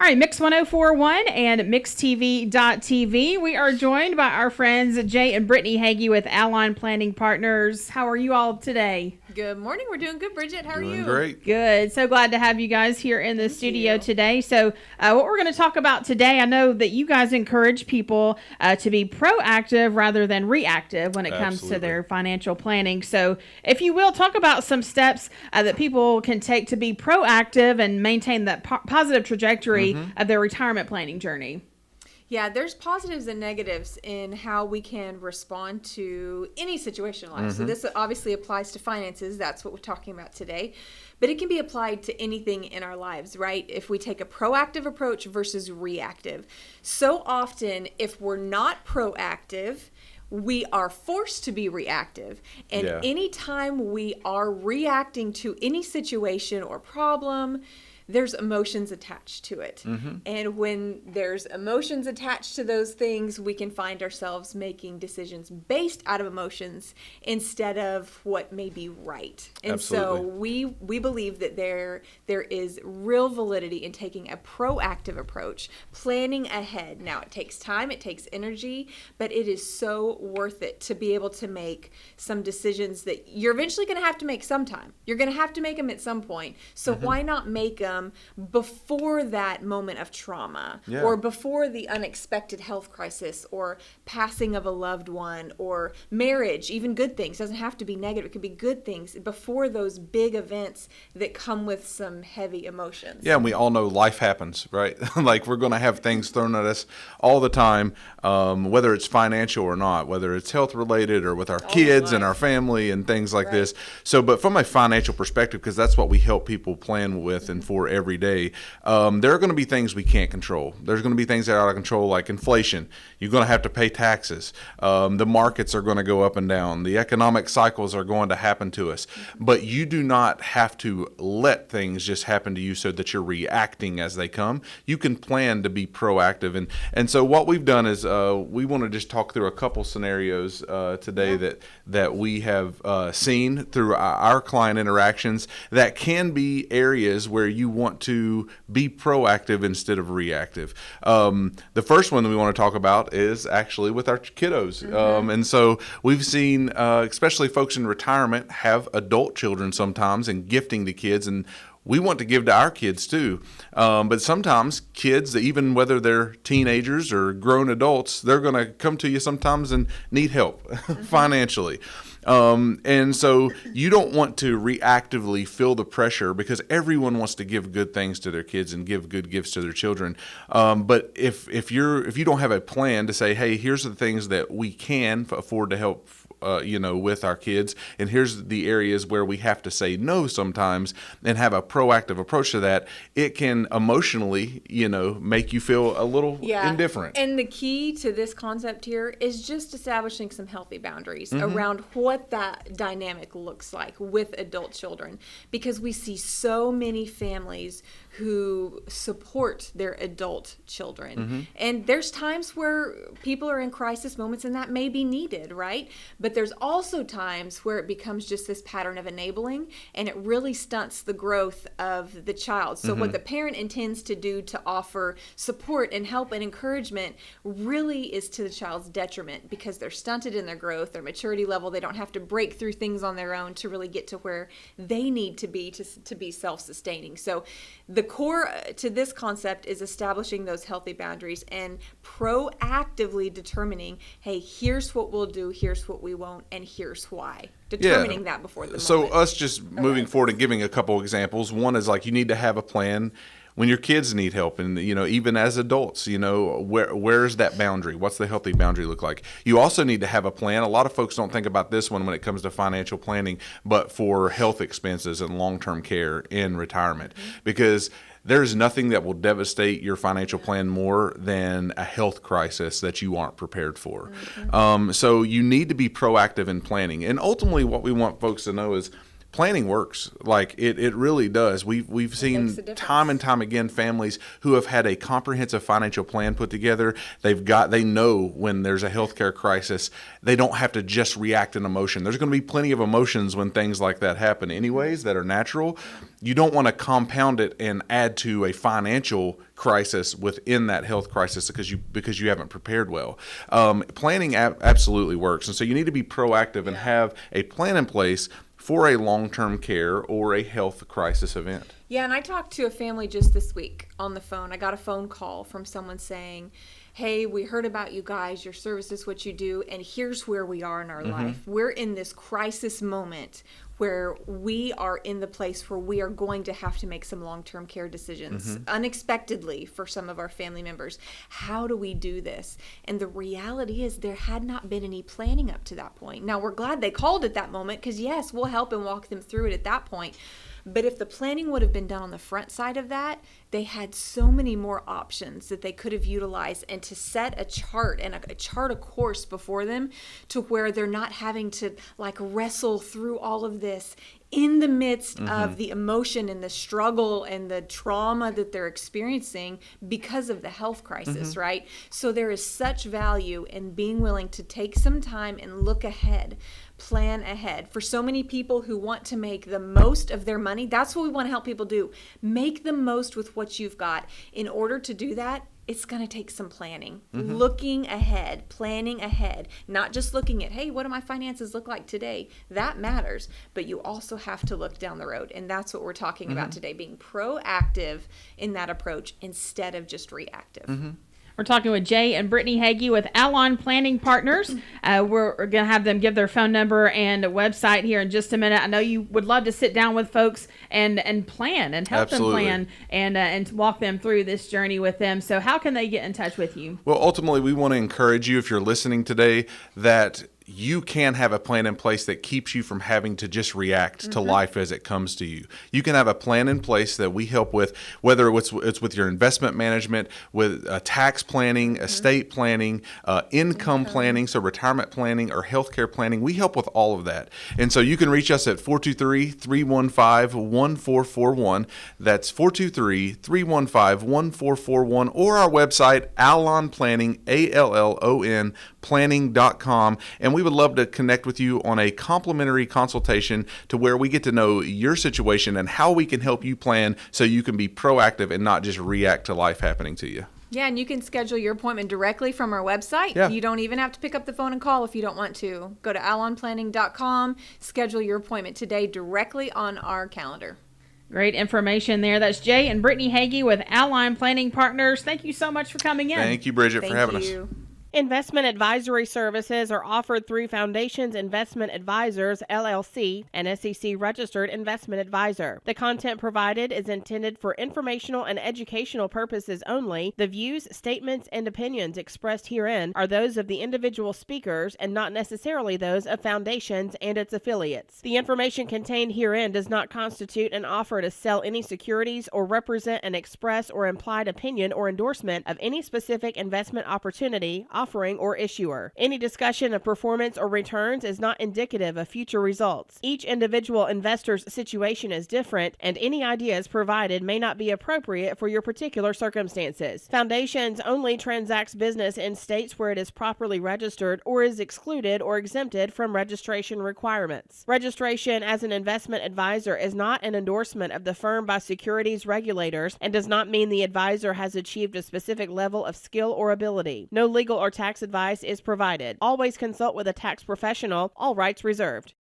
All right, Mix 1041 and MixTV.tv. We are joined by our friends Jay and Brittany Hagey with Allon Planning Partners. How are you all today? Good morning. We're doing good, Bridget. How are you? Doing great. Good. So glad to have you guys here in the studio today. So what we're going to talk about today, I know that you guys encourage people to be proactive rather than reactive when it comes to their financial planning. So if you will, talk about some steps that people can take to be proactive and maintain that positive trajectory of their retirement planning journey. Yeah, there's positives and negatives in how we can respond to any situation in life. So this obviously applies to finances. That's what we're talking about today. But it can be applied to anything in our lives, right? If we take a proactive approach versus reactive. So often, if we're not proactive, we are forced to be reactive. And anytime we are reacting to any situation or problem, there's emotions attached to it. And when there's emotions attached to those things, we can find ourselves making decisions based out of emotions instead of what may be right. And so we believe that there is real validity in taking a proactive approach, planning ahead. Now, it takes time, it takes energy, but it is so worth it to be able to make some decisions that you're eventually going to have to make sometime. You're going to have to make them at some point. So why not make them before that moment of trauma or before the unexpected health crisis or passing of a loved one or marriage, even good things. It doesn't have to be negative. It could be good things before those big events that come with some heavy emotions. Yeah, and we all know life happens, right? Like we're going to have things thrown at us all the time, whether it's financial or not, whether it's health related or with our kids and our family and things like this. So, but from a financial perspective, because that's what we help people plan with and for every day, there are going to be things we can't control. There's going to be things that are out of control, like inflation. You're going to have to pay taxes. The markets are going to go up and down. The economic cycles are going to happen to us. But you do not have to let things just happen to you so that you're reacting as they come. You can plan to be proactive. And so what we've done is we want to just talk through a couple scenarios today that we have seen through our client interactions that can be areas where you want to be proactive instead of reactive. The first one that we want to talk about is actually with our kiddos. And so we've seen, especially folks in retirement, have adult children sometimes and gifting to kids, and we want to give to our kids too. But sometimes kids, even whether they're teenagers or grown adults, they're going to come to you sometimes and need help financially. And so you don't want to reactively feel the pressure because everyone wants to give good things to their kids and give good gifts to their children. But if you don't have a plan to say, hey, here's the things that we can afford to help with our kids, and here's the areas where we have to say no sometimes and have a proactive approach to that, it can emotionally, make you feel a little indifferent. And the key to this concept here is just establishing some healthy boundaries around what that dynamic looks like with adult children, because we see so many families who support their adult children. And there's times where people are in crisis moments and that may be needed, right? But there's also times where it becomes just this pattern of enabling and it really stunts the growth of the child. So what the parent intends to do to offer support and help and encouragement really is to the child's detriment because they're stunted in their growth, their maturity level. They don't have to break through things on their own to really get to where they need to be self-sustaining. So the core to this concept is establishing those healthy boundaries and proactively determining, hey, here's what we'll do, here's what we won't, and here's why. Determining that before the moment. So us just moving forward and giving a couple examples. One is like you need to have a plan when your kids need help, and even as adults, where's that boundary? What's the healthy boundary look like? You also need to have a plan. A lot of folks don't think about this one when it comes to financial planning, but for health expenses and long-term care in retirement, because there's nothing that will devastate your financial plan more than a health crisis that you aren't prepared for. So you need to be proactive in planning. And ultimately what we want folks to know is planning works. Like it really does. We've seen time and time again families who have had a comprehensive financial plan put together. They know when there's a healthcare crisis, they don't have to just react in emotion. There's going to be plenty of emotions when things like that happen anyways that are natural. You don't want to compound it and add to a financial crisis within that health crisis because you haven't prepared well. Planning absolutely works. And so you need to be proactive and have a plan in place for a long-term care or a health crisis event. Yeah, and I talked to a family just this week on the phone. I got a phone call from someone saying, hey, we heard about you guys, your service is what you do, and here's where we are in our life. We're in this crisis moment where we are in the place where we are going to have to make some long-term care decisions unexpectedly for some of our family members. How do we do this? And the reality is there had not been any planning up to that point. Now, we're glad they called at that moment because, yes, we'll help and walk them through it at that point. But if the planning would have been done on the front side of that, they had so many more options that they could have utilized, and to set a chart and a chart a course before them to where they're not having to like wrestle through all of this in the midst of the emotion and the struggle and the trauma that they're experiencing because of the health crisis, right? So there is such value in being willing to take some time and look ahead, plan ahead. For so many people who want to make the most of their money, that's what we want to help people do. Make the most with what you've got. In order to do that, it's going to take some planning, looking ahead, planning ahead, not just looking at, hey, what do my finances look like today? That matters, but you also have to look down the road. And that's what we're talking about today, being proactive in that approach instead of just reactive. We're talking with Jay and Brittany Hagey with Allon Planning Partners. We're going to have them give their phone number and website here in just a minute. I know you would love to sit down with folks and plan and help them plan and walk them through this journey with them. So how can they get in touch with you? Well, ultimately, we want to encourage you, if you're listening today, that you can have a plan in place that keeps you from having to just react to life as it comes to you. You can have a plan in place that we help with, whether it's with your investment management, with tax planning, estate planning, income planning, so retirement planning or healthcare planning. We help with all of that. And so you can reach us at 423-315-1441. That's 423-315-1441, or our website, Allon Planning, ALLON, planning.com. And we would love to connect with you on a complimentary consultation to where we get to know your situation and how we can help you plan so you can be proactive and not just react to life happening to you. Yeah, and you can schedule your appointment directly from our website. Yeah. You don't even have to pick up the phone and call if you don't want to. Go to allonplanning.com, schedule your appointment today directly on our calendar. Great information there. That's Jay and Brittany Hagey with Allon Planning Partners. Thank you so much for coming in. Thank you, Bridget, for having us. Investment advisory services are offered through Foundations Investment Advisors, LLC, an SEC-registered investment advisor. The content provided is intended for informational and educational purposes only. The views, statements, and opinions expressed herein are those of the individual speakers and not necessarily those of Foundations and its affiliates. The information contained herein does not constitute an offer to sell any securities or represent an express or implied opinion or endorsement of any specific investment opportunity, offering, or issuer. Any discussion of performance or returns is not indicative of future results. Each individual investor's situation is different, and any ideas provided may not be appropriate for your particular circumstances. Foundations only transacts business in states where it is properly registered or is excluded or exempted from registration requirements. Registration as an investment advisor is not an endorsement of the firm by securities regulators and does not mean the advisor has achieved a specific level of skill or ability. No legal or tax advice is provided. Always consult with a tax professional. All rights reserved.